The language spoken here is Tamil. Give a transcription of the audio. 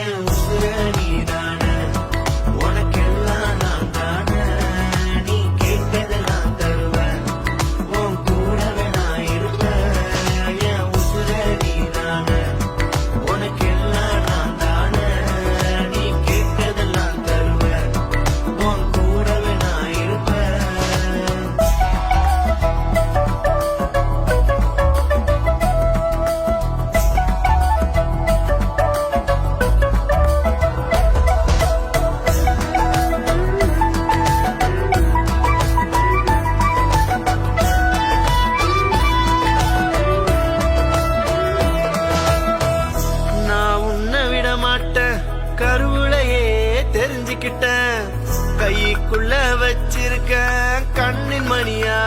என் உசுர நீதானே, உனக்கெல்லாம் நான் தானே, நீ கேட்டதெல்லாம் தருவேன், உன் கூடவே நான் இருப்பேன். என் உசுர நீதானே, உனக்கெல்லாம் நான் தானே, நீ கேட்டதெல்லாம் தருவேன், உன் கூடவே நான் இருப்பேன். நான் உன்னை விட மாட்டேன், கருவுளையே தெரிஞ்சுக்கிட்டேன், கைக்குள்ள வச்சிருக்க கண்ணின் மணியா